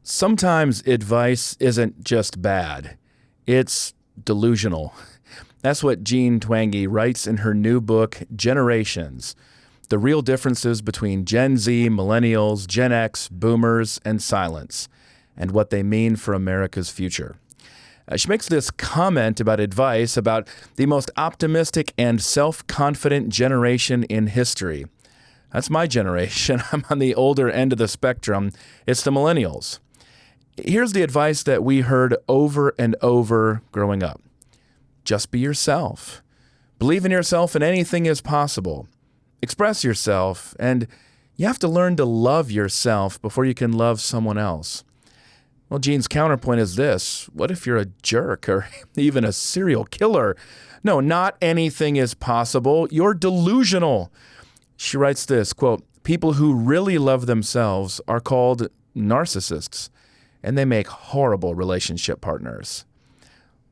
Sometimes advice isn't just bad, it's delusional. That's what Jean Twenge writes in her new book, Generations: The Real Differences Between Gen Z, Millennials, Gen X, Boomers, and Silence, and What They Mean for America's Future. She makes this comment about advice about the most optimistic and self-confident generation in history. That's my generation. I'm on the older end of the spectrum. It's the Millennials. Here's the advice that we heard over and over growing up. Just be yourself. Believe in yourself and anything is possible. Express yourself, and you have to learn to love yourself before you can love someone else. Well, Jean's counterpoint is this. What if you're a jerk or even a serial killer? No, not anything is possible. You're delusional. She writes this, quote, "People who really love themselves are called narcissists, and they make horrible relationship partners."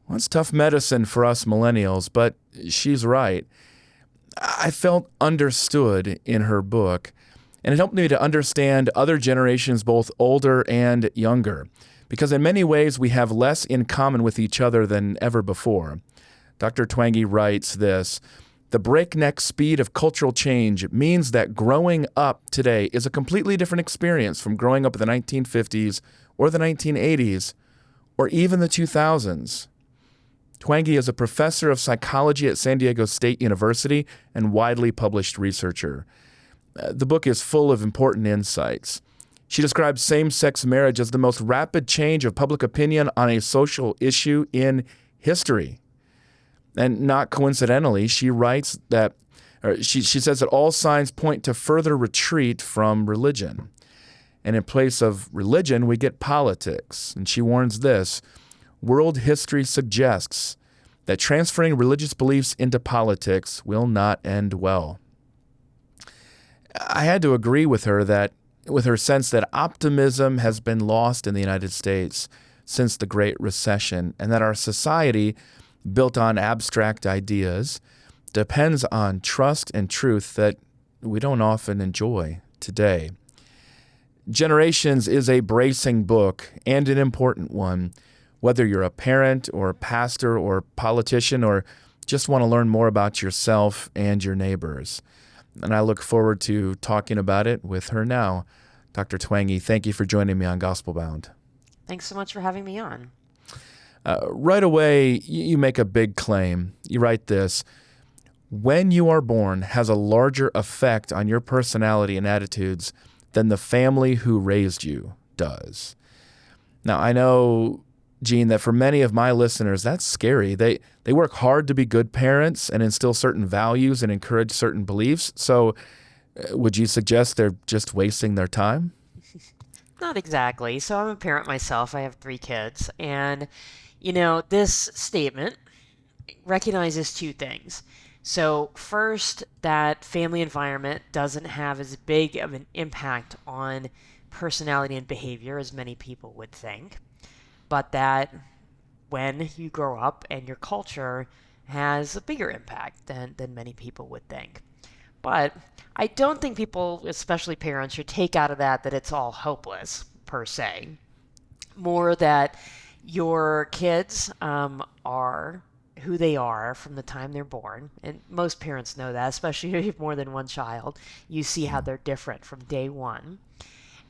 Well, it's tough medicine for us millennials, but she's right. I felt understood in her book, and it helped me to understand other generations, both older and younger, because in many ways we have less in common with each other than ever before. Dr. Twenge writes this: "The breakneck speed of cultural change means that growing up today is a completely different experience from growing up in the 1950s or the 1980s or even the 2000s. Twenge is a professor of psychology at San Diego State University and widely published researcher. The book is full of important insights. She describes same-sex marriage as the most rapid change of public opinion on a social issue in history. And not coincidentally, she writes that, she says that all signs point to further retreat from religion. And in place of religion, we get politics. And she warns this: world history suggests that transferring religious beliefs into politics will not end well." I had to agree with her with her sense that optimism has been lost in the United States since the Great Recession, and that our society, built on abstract ideas, depends on trust and truth that we don't often enjoy today. Generations is a bracing book and an important one, whether you're a parent or pastor or politician or just want to learn more about yourself and your neighbors. And I look forward to talking about it with her now. Dr. Twenge, thank you for joining me on Gospel Bound. Thanks so much for having me on. Right away, you make a big claim. You write this: "When you are born has a larger effect on your personality and attitudes than the family who raised you does." Now, I know, Jean, that for many of my listeners, that's scary. They work hard to be good parents and instill certain values and encourage certain beliefs. So would you suggest they're just wasting their time? Not exactly. So I'm a parent myself. I have 3 kids. And, this statement recognizes 2 things. So first, that family environment doesn't have as big of an impact on personality and behavior as many people would think, but that when you grow up and your culture has a bigger impact than many people would think. But I don't think people, especially parents, should take out of that it's all hopeless, per se. More that your kids are who they are from the time they're born. And most parents know that, especially if you have more than one child. You see how they're different from day one.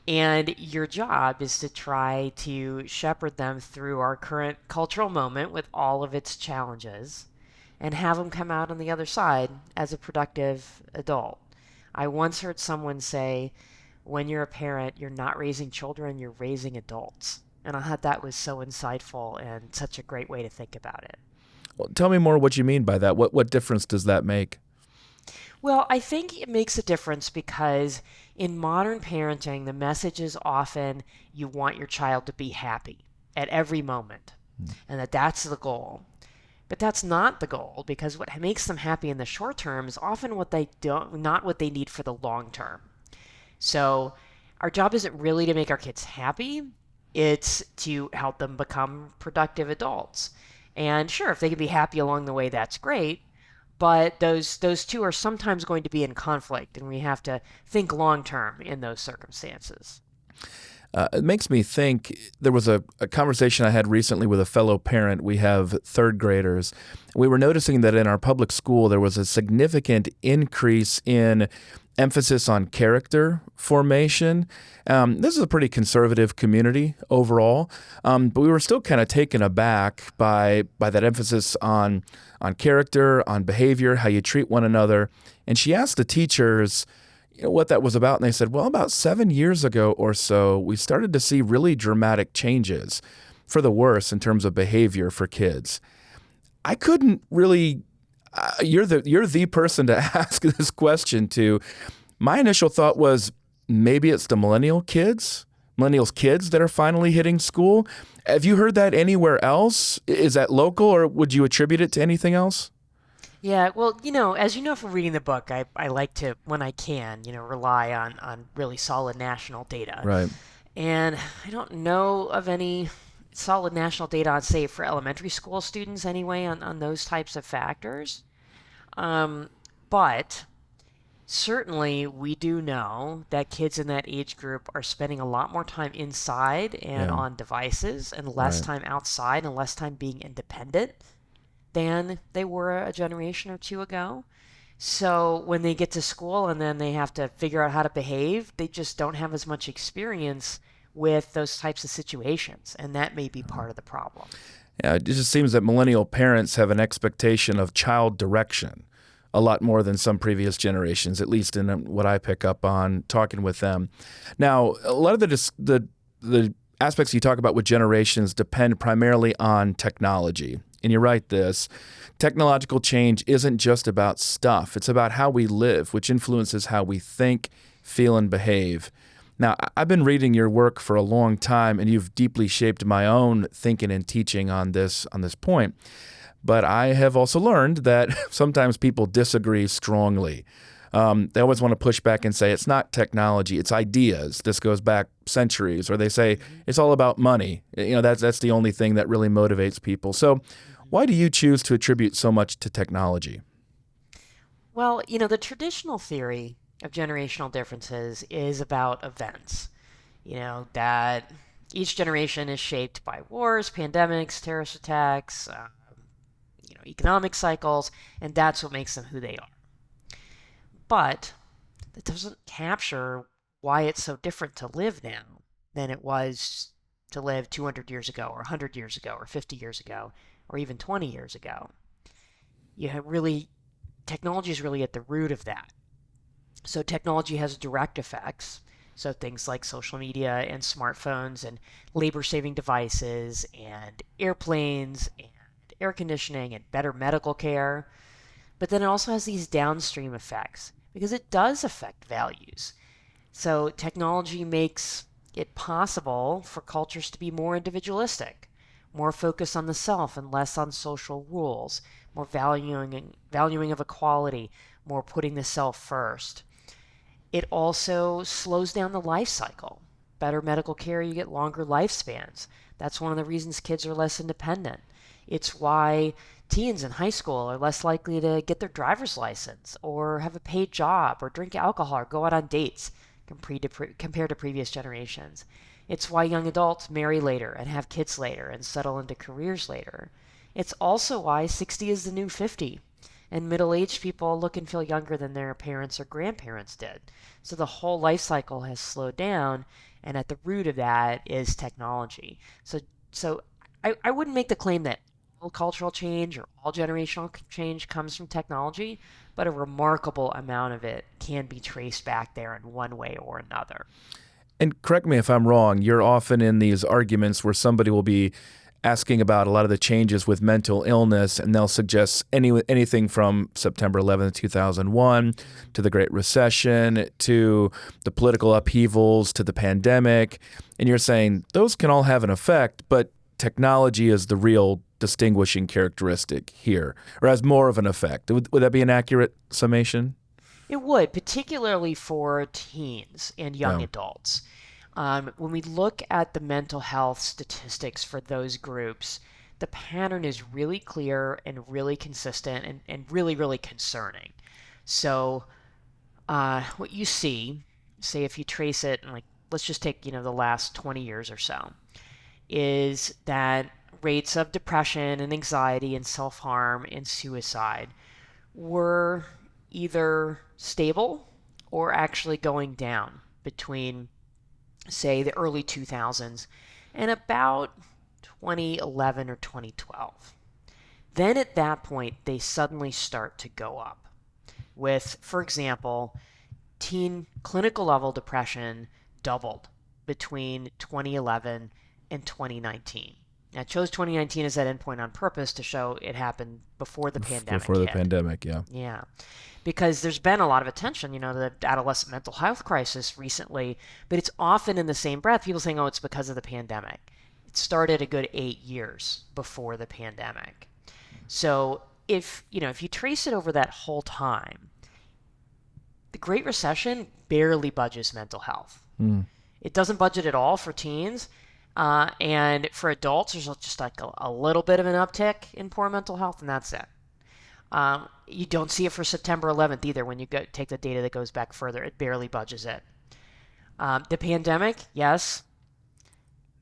And your job is to try to shepherd them through our current cultural moment with all of its challenges and have them come out on the other side as a productive adult. I once heard someone say, when you're a parent, you're not raising children, you're raising adults. And I thought that was so insightful and such a great way to think about it. Well, tell me more what you mean by that. What difference does that make? Well, I think it makes a difference because in modern parenting, the message is often you want your child to be happy at every moment, and that's the goal. But that's not the goal, because what makes them happy in the short term is often not what they need for the long term. So our job isn't really to make our kids happy, it's to help them become productive adults. And sure, if they can be happy along the way, that's great. But those 2 are sometimes going to be in conflict, and we have to think long term in those circumstances. It makes me think. There was a conversation I had recently with a fellow parent. We have third graders. We were noticing that in our public school, there was a significant increase in emphasis on character formation. This is a pretty conservative community overall, but we were still kind of taken aback by that emphasis on character, on behavior, how you treat one another. And she asked the teachers, what that was about, and they said, well, about 7 years ago or so, we started to see really dramatic changes for the worse in terms of behavior for kids. I couldn't really. You're the person to ask this question to. My initial thought was maybe it's the millennials kids that are finally hitting school. Have you heard that anywhere else? Is that local, or would you attribute it to anything else? Yeah, well, as you know from reading the book, I like to, when I can, rely on really solid national data. Right. And I don't know of any solid national data, I'd say, for elementary school students anyway, on those types of factors. But certainly we do know that kids in that age group are spending a lot more time inside and on devices and less time outside and less time being independent than they were a generation or two ago. So when they get to school and then they have to figure out how to behave, they just don't have as much experience with those types of situations, and that may be part of the problem. Yeah, it just seems that millennial parents have an expectation of child direction a lot more than some previous generations, at least in what I pick up on talking with them. Now, a lot of the aspects you talk about with generations depend primarily on technology. And you write this, technological change isn't just about stuff. It's about how we live, which influences how we think, feel, and behave. Now, I've been reading your work for a long time, and you've deeply shaped my own thinking and teaching on this point. But I have also learned that sometimes people disagree strongly. They always want to push back and say, it's not technology, it's ideas. This goes back centuries. Or they say, it's all about money. That's the only thing that really motivates people. So why do you choose to attribute so much to technology? Well, the traditional theory of generational differences is about events. That each generation is shaped by wars, pandemics, terrorist attacks, economic cycles, and that's what makes them who they are. But that doesn't capture why it's so different to live now than it was to live 200 years ago, or 100 years ago, or 50 years ago, or even 20 years ago. Technology is really at the root of that. So technology has direct effects. So things like social media and smartphones and labor-saving devices and airplanes and air conditioning and better medical care. But then it also has these downstream effects because it does affect values. So technology makes it possible for cultures to be more individualistic, more focused on the self and less on social rules, more valuing of equality, more putting the self first. It also slows down the life cycle. Better medical care, you get longer lifespans. That's one of the reasons kids are less independent. It's why teens in high school are less likely to get their driver's license or have a paid job or drink alcohol or go out on dates compared to previous generations. It's why young adults marry later and have kids later and settle into careers later. It's also why 60 is the new 50, and middle-aged people look and feel younger than their parents or grandparents did. So the whole life cycle has slowed down, and at the root of that is technology. So I wouldn't make the claim that all cultural change or all generational change comes from technology, but a remarkable amount of it can be traced back there in one way or another. And correct me if I'm wrong, you're often in these arguments where somebody will be asking about a lot of the changes with mental illness, and they'll suggest anything from September 11th, 2001, to the Great Recession, to the political upheavals, to the pandemic. And you're saying those can all have an effect, but technology is the real distinguishing characteristic here, or has more of an effect. Would that be an accurate summation? It would, particularly for teens and young adults. When we look at the mental health statistics for those groups, the pattern is really clear and really consistent and really, really concerning. So what you see, say if you trace it in like let's just take, the last 20 years or so, is that rates of depression and anxiety and self-harm and suicide were either stable or actually going down between, say, the early 2000s and about 2011 or 2012. Then at that point, they suddenly start to go up with, for example, teen clinical level depression doubled between 2011 and 2019. I chose 2019 as that endpoint on purpose to show it happened before the pandemic Before the hit. pandemic, yeah. Yeah. Because there's been a lot of attention, to the adolescent mental health crisis recently, but it's often in the same breath, people saying, oh, it's because of the pandemic. It started a good 8 years before the pandemic. So if you trace it over that whole time, the Great Recession barely budges mental health. It doesn't budget at all for teens. And for adults, there's just like a little bit of an uptick in poor mental health, and that's it. You don't see it for September 11th either when you take the data that goes back further. It barely budges it. The pandemic, yes,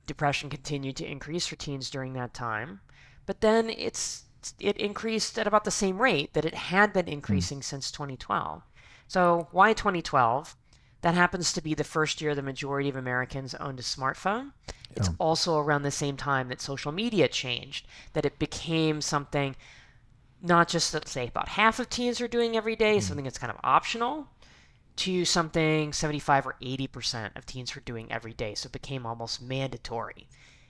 depression continued to increase for teens during that time, but then it increased at about the same rate that it had been increasing since 2012. So why 2012? That happens to be the first year the majority of Americans owned a smartphone. It's also around the same time that social media changed, that it became something not just, let's say, about half of teens are doing every day, something that's kind of optional, to something 75 or 80% of teens were doing every day. So it became almost mandatory.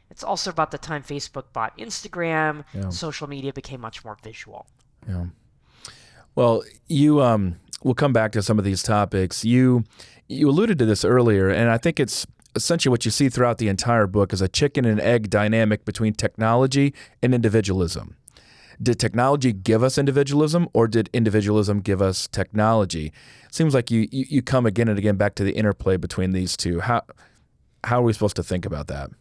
It's also about the time Facebook bought Instagram. Social media became much more visual. Yeah. Well, we'll come back to some of these topics. You alluded to this earlier, and I think it's essentially what you see throughout the entire book is a chicken and egg dynamic between technology and individualism. Did technology give us individualism, or did individualism give us technology? It seems like you come again and again back to the interplay between these two. How are we supposed to think about that?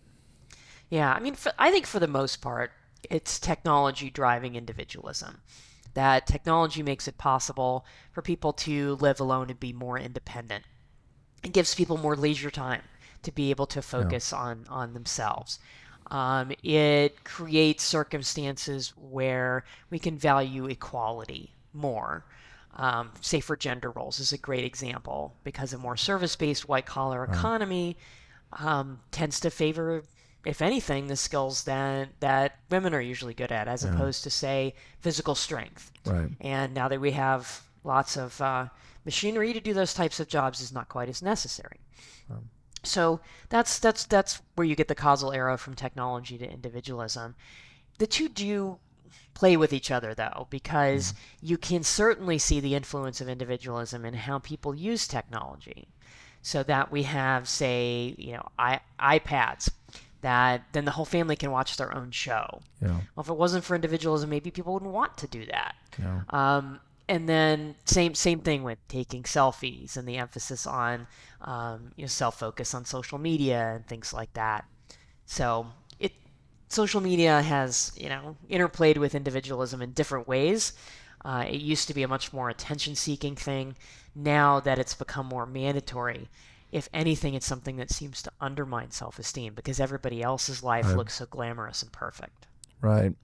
Yeah, I mean, I think for the most part, it's technology driving individualism. That technology makes it possible for people to live alone and be more independent. It gives people more leisure time to be able to focus on themselves. It creates circumstances where we can value equality more. Say for gender roles is a great example, because a more service-based white-collar economy tends to favor, if anything, the skills that women are usually good at, as opposed to, say, physical strength. Right. And now that we have lots of machinery to do those types of jobs, is not quite as necessary. So that's where you get the causal arrow from technology to individualism. The two do play with each other, though, because you can certainly see the influence of individualism in how people use technology. So that we have, say, iPads, that then the whole family can watch their own show. Well, if it wasn't for individualism, maybe people wouldn't want to do that. And then same thing with taking selfies and the emphasis on self-focus on social media and things like that. So social media has interplayed with individualism in different ways. It used to be a much more attention-seeking thing. Now that it's become more mandatory, if anything, it's something that seems to undermine self-esteem because everybody else's life looks so glamorous and perfect. Right.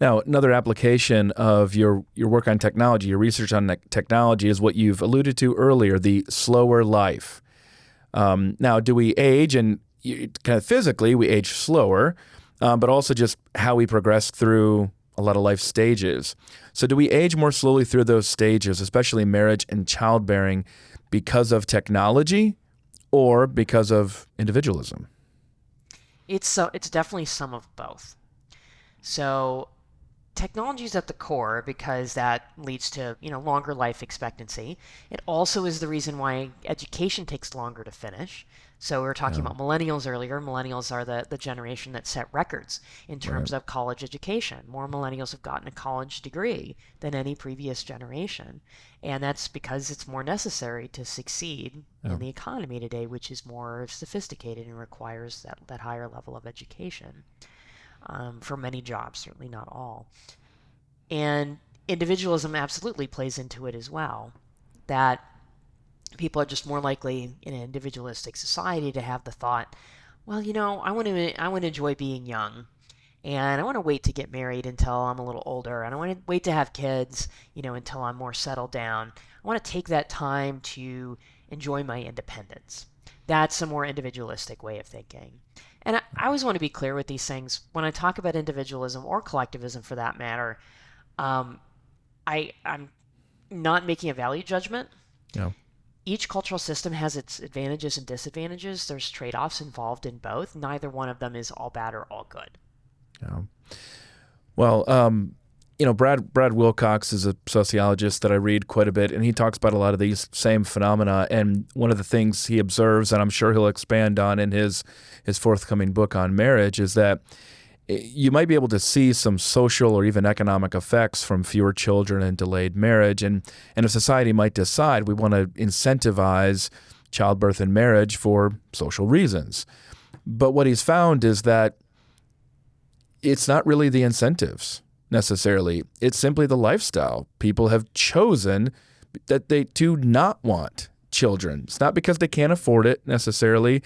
Now, another application of your work on technology, your research on technology, is what you've alluded to earlier, the slower life. Now, do we age, and kind of physically we age slower, but also just how we progress through a lot of life stages. So do we age more slowly through those stages, especially marriage and childbearing, because of technology or because of individualism? It's definitely some of both. So technology is at the core because that leads to longer life expectancy. It also is the reason why education takes longer to finish. So we were talking about millennials earlier. Millennials are the generation that set records in terms of college education. More millennials have gotten a college degree than any previous generation. And that's because it's more necessary to succeed in the economy today, which is more sophisticated and requires that higher level of education. For many jobs, certainly not all. And individualism absolutely plays into it as well. That people are just more likely in an individualistic society to have the thought, well, I want to enjoy being young, and I want to wait to get married until I'm a little older, and I want to wait to have kids, until I'm more settled down. I want to take that time to enjoy my independence. That's a more individualistic way of thinking. And I always want to be clear with these things. When I talk about individualism or collectivism for that matter, um, I'm not making a value judgment. Yeah. Each cultural system has its advantages and disadvantages. There's trade-offs involved in both. Neither one of them is all bad or all good. Yeah. Well, Brad Wilcox is a sociologist that I read quite a bit, and he talks about a lot of these same phenomena. And one of the things he observes, and I'm sure he'll expand on in his forthcoming book on marriage, is that you might be able to see some social or even economic effects from fewer children and delayed marriage. And a society might decide we want to incentivize childbirth and marriage for social reasons. But what he's found is that it's not really the incentives necessarily. It's simply the lifestyle. People have chosen that they do not want children. It's not because they can't afford it necessarily.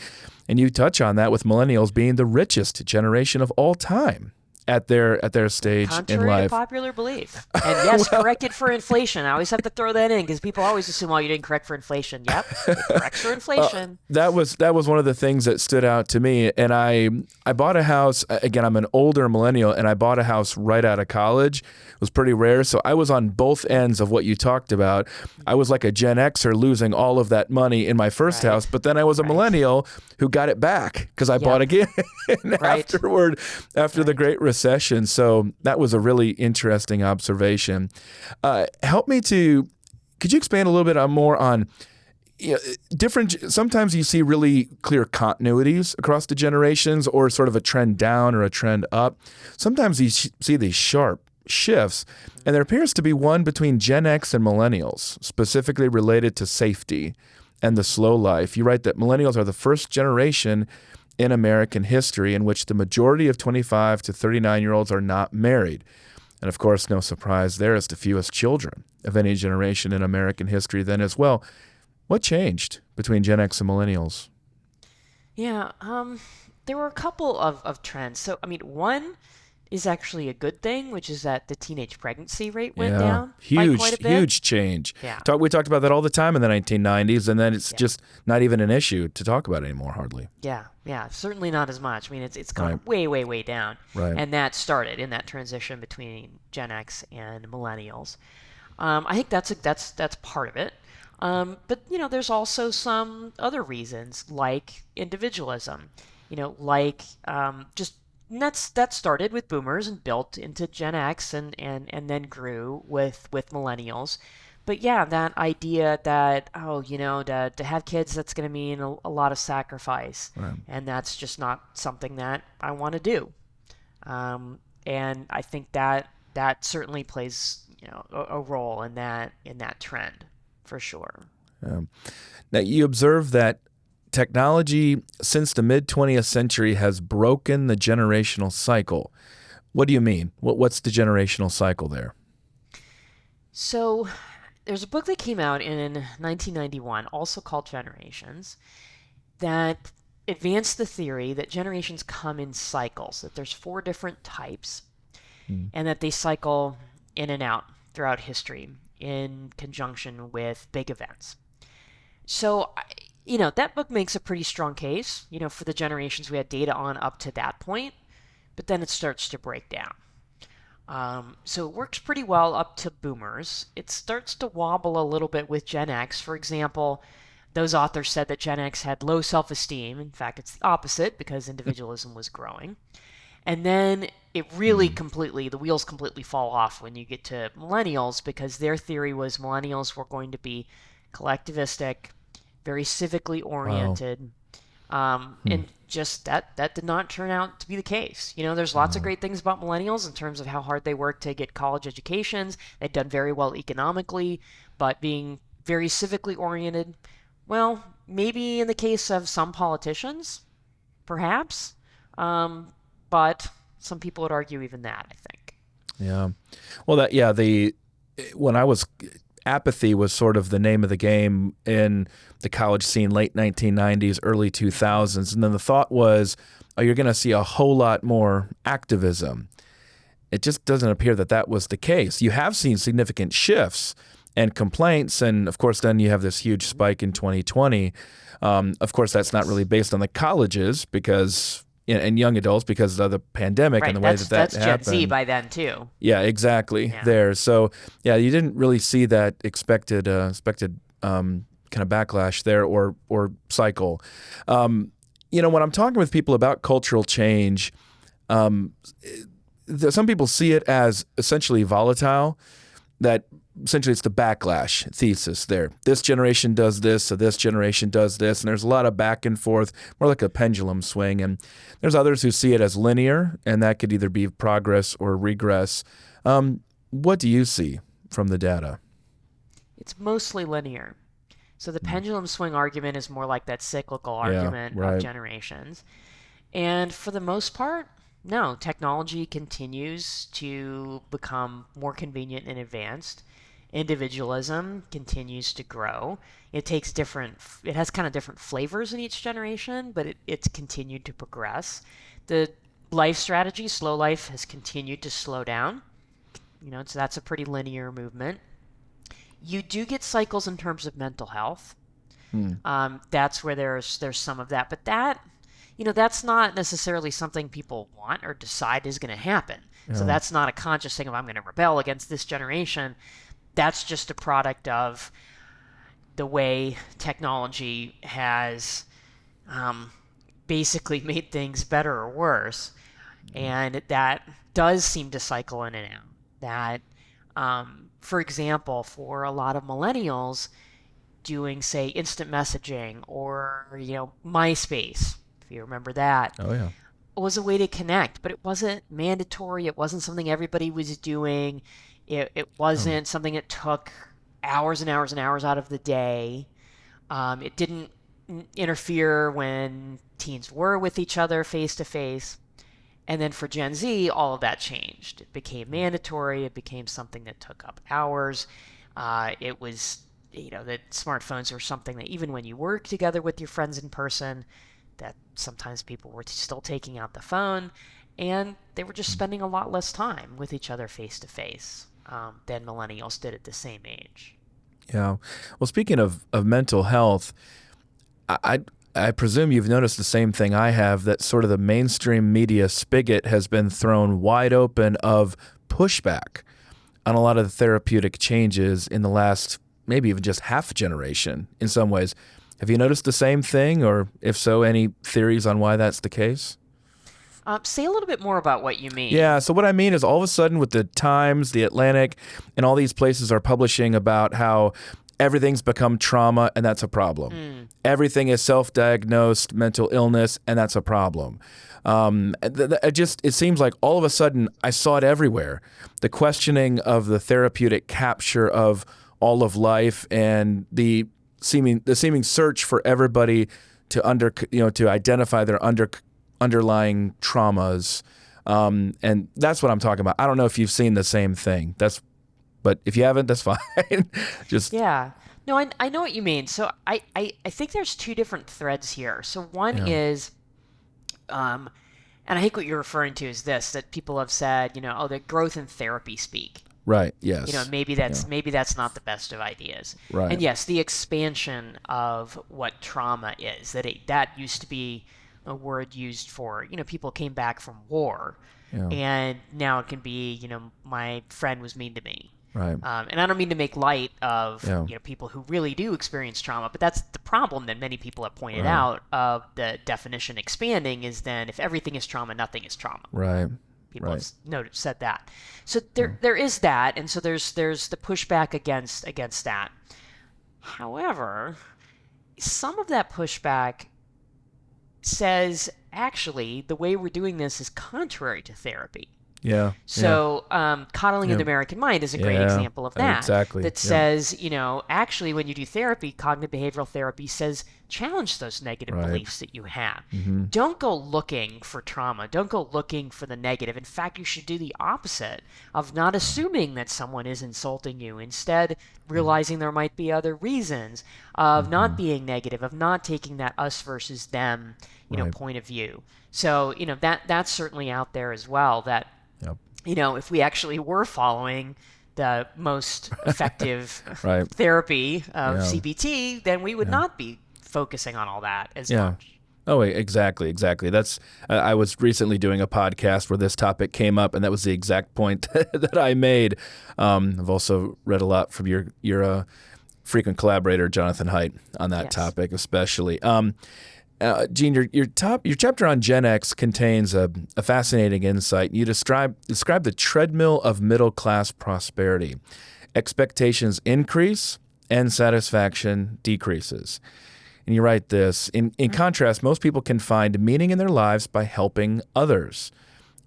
And you touch on that with millennials being the richest generation of all time at their stage Contrary in life. to popular belief. And yes, corrected for inflation. I always have to throw that in because people always assume, oh, you didn't correct for inflation. Yep, it corrects for inflation. That was one of the things that stood out to me. And I bought a house. Again, I'm an older millennial, and I bought a house right out of college. It was pretty rare. So I was on both ends of what you talked about. I was like a Gen Xer losing all of that money in my first house, but then I was a millennial who got it back because I bought again afterward after the Great Recession. So that was a really interesting observation. Could you expand a little bit more on different, sometimes you see really clear continuities across the generations or sort of a trend down or a trend up. Sometimes you see these sharp shifts, and there appears to be one between Gen X and millennials, specifically related to safety and the slow life. You write that millennials are the first generation in American history in which the majority of 25 to 39-year-olds are not married. And of course, no surprise, there is the fewest children of any generation in American history then as well. What changed between Gen X and millennials? Yeah, there were a couple of trends. So, one is actually a good thing, which is that the teenage pregnancy rate went down by quite a bit. Huge change. Yeah. We talked about that all the time in the 1990s, and then it's just not even an issue to talk about anymore, hardly. Yeah, certainly not as much. It's gone way, way, way down. Right. And that started in that transition between Gen X and millennials. I think that's part of it. But there's also some other reasons, like individualism. And that started with boomers and built into Gen X and then grew with millennials. But yeah, that idea that, to have kids, that's going to mean a lot of sacrifice. Right. And that's just not something that I want to do. And I think that certainly plays, a role in that trend, for sure. Now, you observe that technology since the mid-20th century has broken the generational cycle. What do you mean? What's the generational cycle there? So there's a book that came out in 1991, also called Generations, that advanced the theory that generations come in cycles, that there's 4 different types, and that they cycle in and out throughout history in conjunction with big events. So, that book makes a pretty strong case, for the generations we had data on up to that point, but then it starts to break down. So it works pretty well up to boomers. It starts to wobble a little bit with Gen X. For example, those authors said that Gen X had low self-esteem. In fact, it's the opposite because individualism was growing. And then it really the wheels completely fall off when you get to millennials, because their theory was millennials were going to be collectivistic, very civically oriented. Wow. And just that did not turn out to be the case. There's lots of great things about millennials in terms of how hard they work to get college educations. They've done very well economically, but being very civically oriented, well, maybe in the case of some politicians, perhaps. But some people would argue even that, I think. Yeah. Well, when I was apathy was sort of the name of the game in the college scene, late 1990s, early 2000s. And then the thought was, oh, you're going to see a whole lot more activism. It just doesn't appear that that was the case. You have seen significant shifts and complaints, and of course then you have this huge spike in 2020. Of course, that's not really based on the colleges because and young adults because of the pandemic and the way that that's happened. Gen Z by then too. Yeah, exactly. There. So yeah, you didn't really see that expected kind of backlash there or cycle. When I'm talking with people about cultural change, some people see it as essentially volatile. That essentially it's the backlash thesis there. This generation does this, so this generation does this, and there's a lot of back and forth, more like a pendulum swing. And there's others who see it as linear, and that could either be progress or regress. What do you see from the data? It's mostly linear. So the pendulum swing argument is more like that cyclical argument of generations. And for the most part, no, technology continues to become more convenient and advanced. Individualism continues to grow. It has kind of different flavors in each generation, but it's continued to progress. The life strategy, slow life, has continued to slow down. So that's a pretty linear movement. You do get cycles in terms of mental health. That's where there's some of that, but that's not necessarily something people want or decide is going to happen. Yeah. So that's not a conscious thing of I'm going to rebel against this generation. That's just a product of the way technology has basically made things better or worse. And that does seem to cycle in and out. That, for example, for a lot of millennials, doing, say, instant messaging or, MySpace, you remember that. Oh, yeah. It was a way to connect, but it wasn't mandatory. It wasn't something everybody was doing. It wasn't something that took hours and hours and hours out of the day. It didn't interfere when teens were with each other face to face. And then for Gen Z, all of that changed. It became mandatory. It became something that took up hours. It was, that smartphones were something that even when you work together with your friends in person, that sometimes people were still taking out the phone, and they were just spending a lot less time with each other face to face than millennials did at the same age. Yeah. Well, speaking of mental health, I presume you've noticed the same thing I have, that sort of the mainstream media spigot has been thrown wide open of pushback on a lot of the therapeutic changes in the last maybe even just half generation in some ways. Have you noticed the same thing, or if so, any theories on why that's the case? Say a little bit more about what you mean. Yeah, so what I mean is all of a sudden with the Times, the Atlantic, and all these places are publishing about how everything's become trauma, and that's a problem. Everything is self-diagnosed mental illness, and that's a problem. It seems like all of a sudden I saw it everywhere. The questioning of the therapeutic capture of all of life and the seeming search for everybody to identify their underlying traumas, and that's what I'm talking about. I don't know if you've seen the same thing. But if you haven't, that's fine. No, I know what you mean. So I think there's two different threads here. So one is, and I think what you're referring to is this, that people have said, the growth in therapy speak. Right. Yes. Maybe that's not the best of ideas. Right. And yes, the expansion of what trauma is, that used to be a word used for, people came back from war, and now it can be, my friend was mean to me. Right. And I don't mean to make light of people who really do experience trauma, but that's the problem that many people have pointed out of the definition expanding is then if everything is trauma, nothing is trauma. Right. People have said that. So there is that, and so there's the pushback against that. However, some of that pushback says actually the way we're doing this is contrary to therapy. Yeah. So coddling in Yeah. the American mind is a great Yeah. example of that. Exactly. That Yeah. says, actually when you do therapy, cognitive behavioral therapy says challenge those negative Right. beliefs that you have. Mm-hmm. Don't go looking for trauma. Don't go looking for the negative. In fact, you should do the opposite of not assuming that someone is insulting you. Instead, realizing there might be other reasons of not being negative, of not taking that us versus them, Right. point of view. So, that's certainly out there as well, that Yep. if we actually were following the most effective Right. therapy of Yeah. CBT, then we would Yeah. not be focusing on all that as Yeah. much. Oh, exactly. That's. I was recently doing a podcast where this topic came up, and that was the exact point that I made. I've also read a lot from your frequent collaborator, Jonathan Haidt, on that Yes. topic, especially. Gene, your chapter on Gen X contains a fascinating insight. You describe the treadmill of middle class prosperity. Expectations increase and satisfaction decreases. And you write this, in contrast, most people can find meaning in their lives by helping others.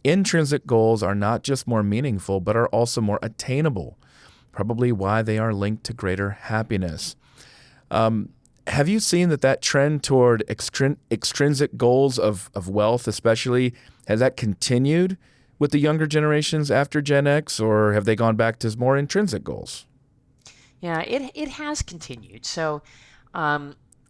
Intrinsic goals are not just more meaningful, but are also more attainable, probably why they are linked to greater happiness. Have you seen that trend toward extrinsic goals of wealth especially, has that continued with the younger generations after Gen X, or have they gone back to more intrinsic goals? Yeah, it has continued. So,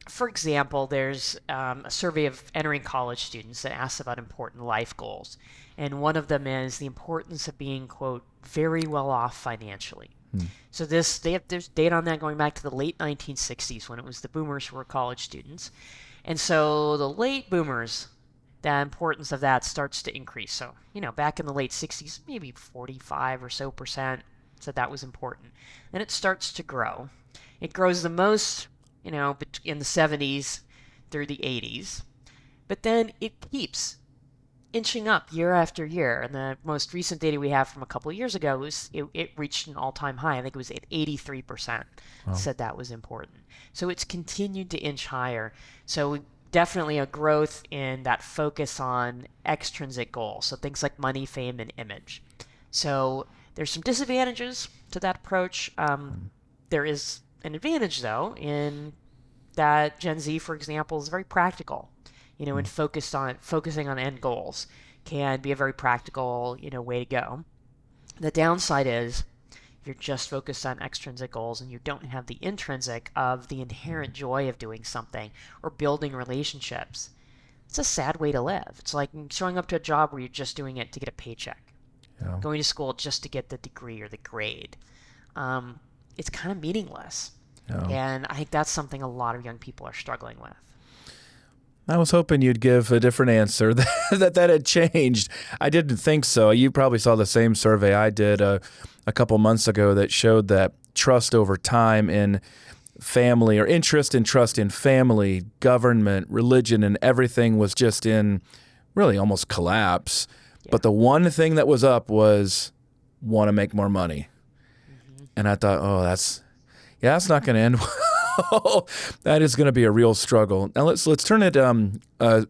for example, there's a survey of entering college students that asks about important life goals. And one of them is the importance of being, quote, very well off financially. So there's data on that going back to the late 1960s when it was the boomers who were college students. And so the late boomers, the importance of that starts to increase. So, back in the late 60s, maybe 45 or so percent said that was important. Then it starts to grow. It grows the most, in the 70s through the 80s. But then it keeps inching up year after year. And the most recent data we have from a couple of years ago was it reached an all-time high. I think it was at 83% said that was important. So it's continued to inch higher. So definitely a growth in that focus on extrinsic goals. So things like money, fame, and image. So there's some disadvantages to that approach. There is an advantage, though, in that Gen Z, for example, is very practical. And focusing on end goals can be a very practical, way to go. The downside is if you're just focused on extrinsic goals and you don't have the intrinsic of the inherent joy of doing something or building relationships, it's a sad way to live. It's like showing up to a job where you're just doing it to get a paycheck, going to school just to get the degree or the grade. It's kind of meaningless. And I think that's something a lot of young people are struggling with. I was hoping you'd give a different answer, that had changed. I didn't think so. You probably saw the same survey I did a couple months ago that showed that trust over time in family, or interest and trust in family, government, religion, and everything was just in really almost collapse. Yeah. But the one thing that was up was want to make more money. And I thought, that's not going to end well. That is going to be a real struggle. Now let's turn it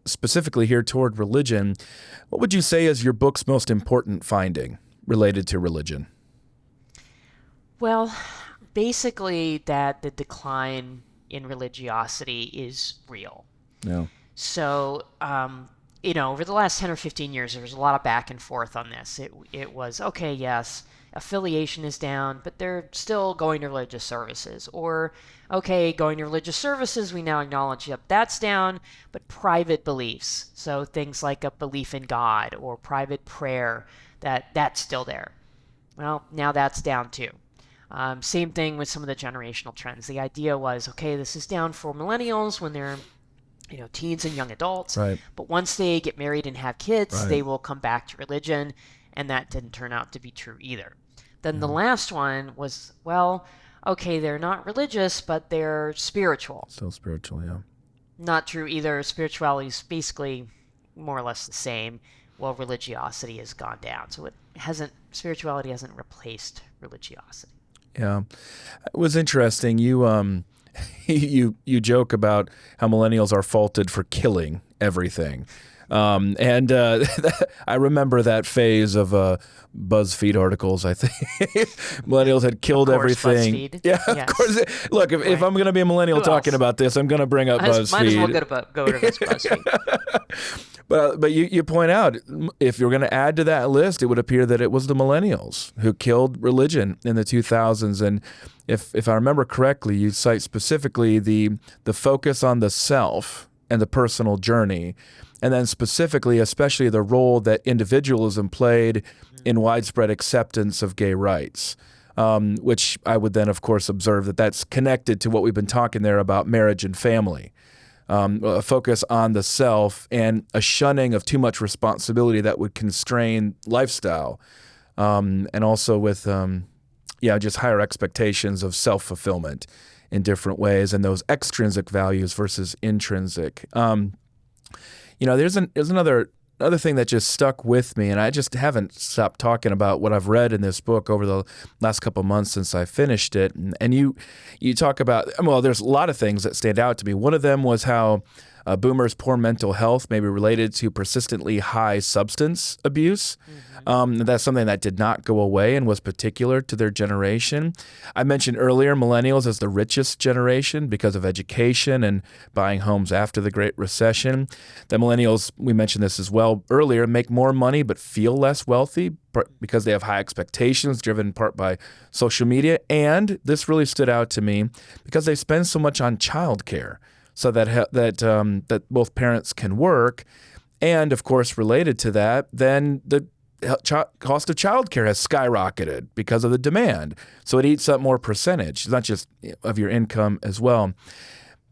specifically here toward religion. What would you say is your book's most important finding related to religion? Well, basically that the decline in religiosity is real. Yeah. So, over the last 10 or 15 years, there was a lot of back and forth on this. It was, okay, yes, affiliation is down, but they're still going to religious services. Or, okay, going to religious services, we now acknowledge, yep, that's down, but private beliefs, so things like a belief in God or private prayer, that's still there. Well, now that's down too. Same thing with some of the generational trends. The idea was, okay, this is down for millennials when they're teens and young adults, right. But once they get married and have kids, right. They will come back to religion, and that didn't turn out to be true either. Then the last one was, well, okay, they're not religious, but they're spiritual. Still spiritual, yeah. Not true either. Spirituality is basically more or less the same, while religiosity has gone down. So spirituality hasn't replaced religiosity. Yeah. It was interesting. You you joke about how millennials are faulted for killing everything. And I remember that phase of BuzzFeed articles. I think millennials had killed Of course, everything. BuzzFeed. Yeah, of Yes. course. Look, if Right. I'm going to be a millennial Who talking else? about this, I'm going to bring up BuzzFeed. Might as well go to BuzzFeed. But you point out, if you're going to add to that list, it would appear that it was the millennials who killed religion in the 2000s. And if I remember correctly, you cite specifically the focus on the self and the personal journey, and then specifically, especially the role that individualism played in widespread acceptance of gay rights. Which I would then, of course, observe that that's connected to what we've been talking there about marriage and family. A focus on the self and a shunning of too much responsibility that would constrain lifestyle, and also with just higher expectations of self-fulfillment in different ways, and those extrinsic values versus intrinsic. There's another thing that just stuck with me, and I just haven't stopped talking about what I've read in this book over the last couple of months since I finished it. And you talk about, well, there's a lot of things that stand out to me. One of them was how boomers' poor mental health may be related to persistently high substance abuse. That's something that did not go away and was particular to their generation. I mentioned earlier millennials as the richest generation because of education and buying homes after the Great Recession. The millennials, we mentioned this as well earlier, make more money but feel less wealthy because they have high expectations driven in part by social media. And this really stood out to me because they spend so much on childcare, so that both parents can work. And of course, related to that, then the cost of childcare has skyrocketed because of the demand. So it eats up more percentage. It's not just of your income as well.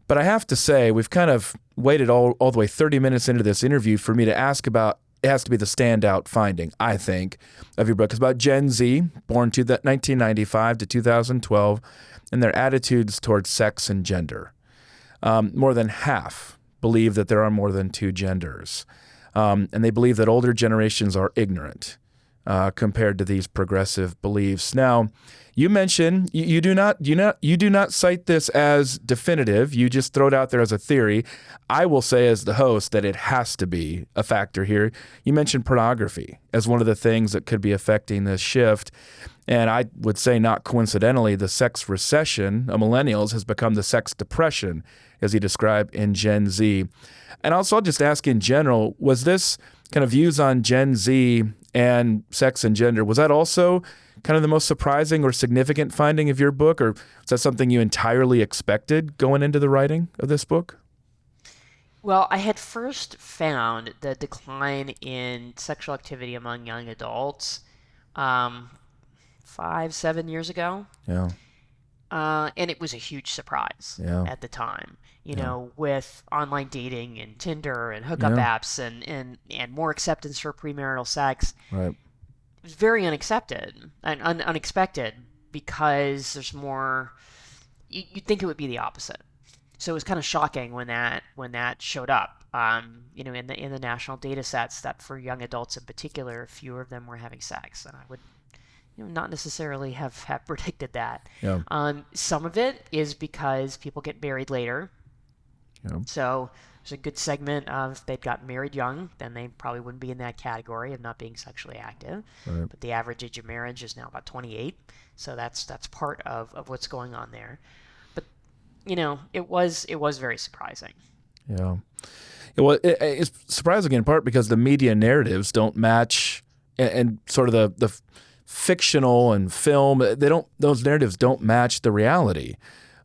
But I have to say, we've kind of waited all the way 30 minutes into this interview for me to ask about, it has to be the standout finding, I think, of your book. It's about Gen Z, born to 1995 to 2012, and their attitudes towards sex and gender. More than half believe that there are more than two genders. And they believe that older generations are ignorant compared to these progressive beliefs. Now, you mentioned you do not cite this as definitive. You just throw it out there as a theory. I will say, as the host, that it has to be a factor here. You mentioned pornography as one of the things that could be affecting this shift. And I would say, not coincidentally, the sex recession of millennials has become the sex depression, as he described in Gen Z. And also, I'll just ask in general, was this kind of views on Gen Z and sex and gender, was that also kind of the most surprising or significant finding of your book, or is that something you entirely expected going into the writing of this book? Well, I had first found the decline in sexual activity among young adults 5-7 years ago. Yeah. And it was a huge surprise at the time, with online dating and Tinder and hookup apps and more acceptance for premarital sex. Right. It was very unexpected because there's more. You'd think it would be the opposite. So it was kind of shocking when that showed up. In the national data sets, that for young adults in particular, fewer of them were having sex, and I would not necessarily have predicted that. Yeah. Some of it is because people get married later. Yeah. So there's a good segment of if they'd gotten married young, then they probably wouldn't be in that category of not being sexually active. Right. But the average age of marriage is now about 28. So that's part of what's going on there. But it was very surprising. Yeah. Well, it's surprising in part because the media narratives don't match, and sort of the fictional and film, those narratives don't match the reality.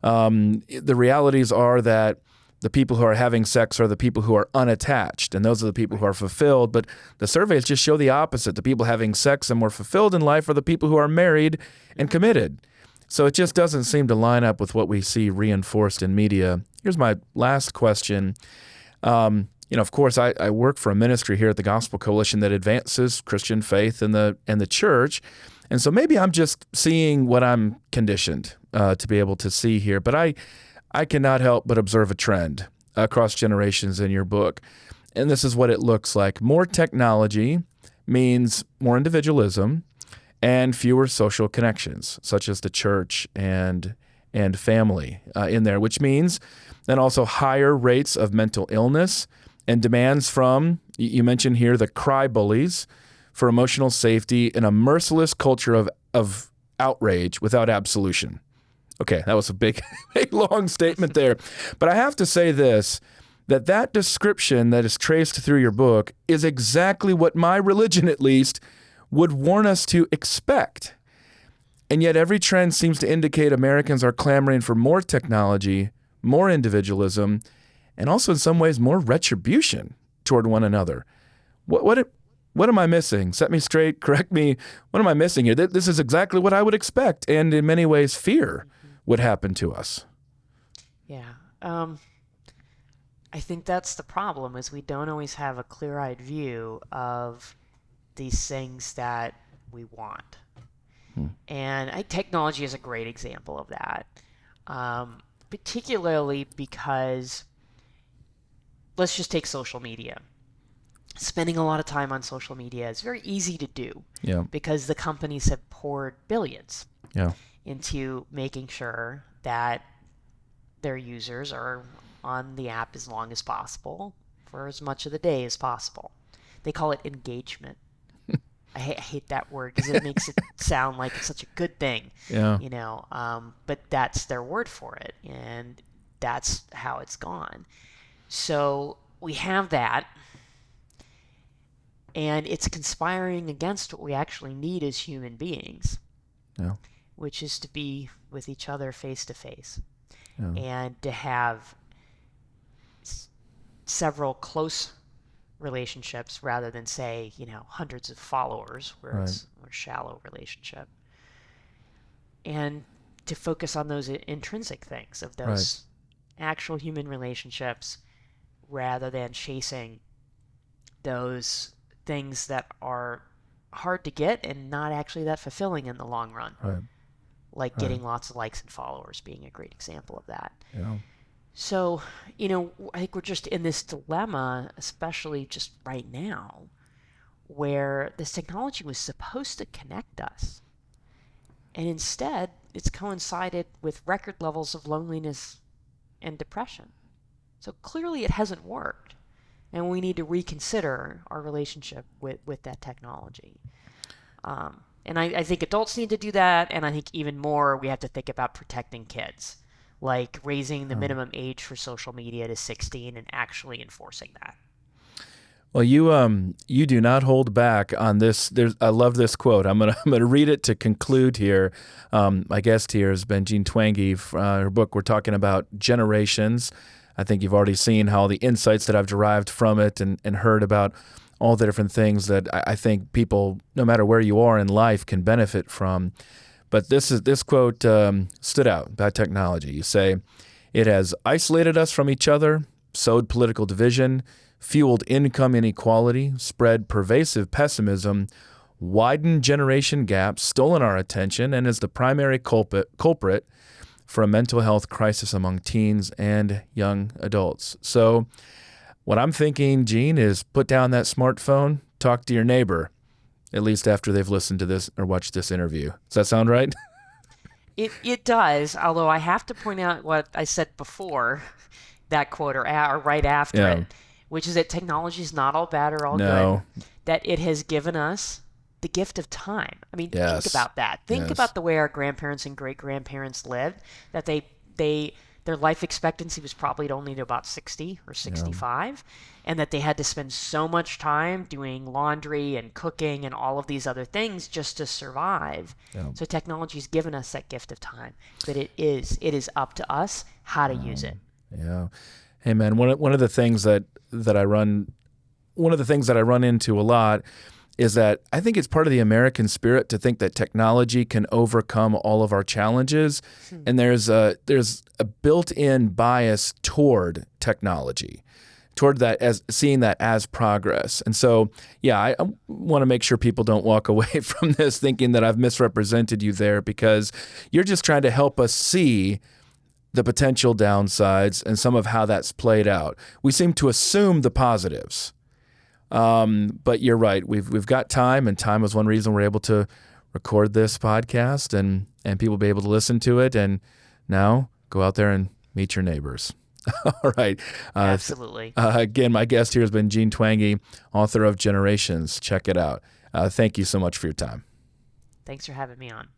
The realities are that the people who are having sex are the people who are unattached, and those are the people who are fulfilled. But the surveys just show the opposite. The people having sex and more fulfilled in life are the people who are married and committed. So it just doesn't seem to line up with what we see reinforced in media. Here's my last question. Of course, I work for a ministry here at the Gospel Coalition that advances Christian faith and the church. And so maybe I'm just seeing what I'm conditioned to be able to see here. But I cannot help but observe a trend across generations in your book. And this is what it looks like. More technology means more individualism and fewer social connections, such as the church and family in there, which means then also higher rates of mental illness and demands from, you mentioned here, the cry bullies for emotional safety in a merciless culture of outrage without absolution. Okay, that was a big, big, long statement there. But I have to say this, that description that is traced through your book is exactly what my religion, at least, would warn us to expect. And yet every trend seems to indicate Americans are clamoring for more technology, more individualism, and also in some ways more retribution toward one another. What am I missing? Set me straight, correct me. What am I missing here? This is exactly what I would expect, and in many ways fear would happen to us. Yeah. I think that's the problem, is we don't always have a clear-eyed view of these things that we want. And technology is a great example of that, particularly because, let's just take social media. Spending a lot of time on social media is very easy to do because the companies have poured billions into making sure that their users are on the app as long as possible for as much of the day as possible. They call it engagement. I hate that word because it makes it sound like it's such a good thing, but that's their word for it, and that's how it's gone. So we have that, and it's conspiring against what we actually need as human beings, which is to be with each other face to face, and to have several close relationships rather than, say, hundreds of followers where it's a more shallow relationship, and to focus on those intrinsic things of those actual human relationships rather than chasing those things that are hard to get and not actually that fulfilling in the long run, like getting lots of likes and followers being a great example of that. So, I think we're just in this dilemma, especially just right now, where this technology was supposed to connect us. And instead, it's coincided with record levels of loneliness and depression. So clearly it hasn't worked. And we need to reconsider our relationship with that technology. And I think adults need to do that. And I think even more, we have to think about protecting kids, like raising the minimum age for social media to 16 and actually enforcing that. Well, you do not hold back on this. I love this quote. I'm gonna read it to conclude here. My guest here has been Jean Twenge. Her book, we're talking about generations. I think you've already seen how the insights that I've derived from it and heard about all the different things that I think people, no matter where you are in life, can benefit from. But this quote stood out about technology. You say, "It has isolated us from each other, sowed political division, fueled income inequality, spread pervasive pessimism, widened generation gaps, stolen our attention, and is the primary culprit for a mental health crisis among teens and young adults." So what I'm thinking, Jean, is put down that smartphone, talk to your neighbor, at least after they've listened to this or watched this interview. Does that sound right? It does, although I have to point out what I said before that quote or right after it, which is that technology is not all bad or all good, that it has given us the gift of time. I mean, think about that. Think about the way our grandparents and great-grandparents lived, that their life expectancy was probably only to about 60 or 65, and that they had to spend so much time doing laundry and cooking and all of these other things just to survive. So technology's given us that gift of time, but it is up to us how to use it. Hey man, one of the things that I run into a lot is that I think it's part of the American spirit to think that technology can overcome all of our challenges, and there's a built-in bias toward technology, toward that, as seeing that as progress. And so, I want to make sure people don't walk away from this thinking that I've misrepresented you there, because you're just trying to help us see the potential downsides and some of how that's played out. We seem to assume the positives. But you're right. We've got time, and time is one reason we're able to record this podcast and people be able to listen to it. And now go out there and meet your neighbors. All right. Absolutely. Again, my guest here has been Gene Twenge, author of Generations. Check it out. Thank you so much for your time. Thanks for having me on.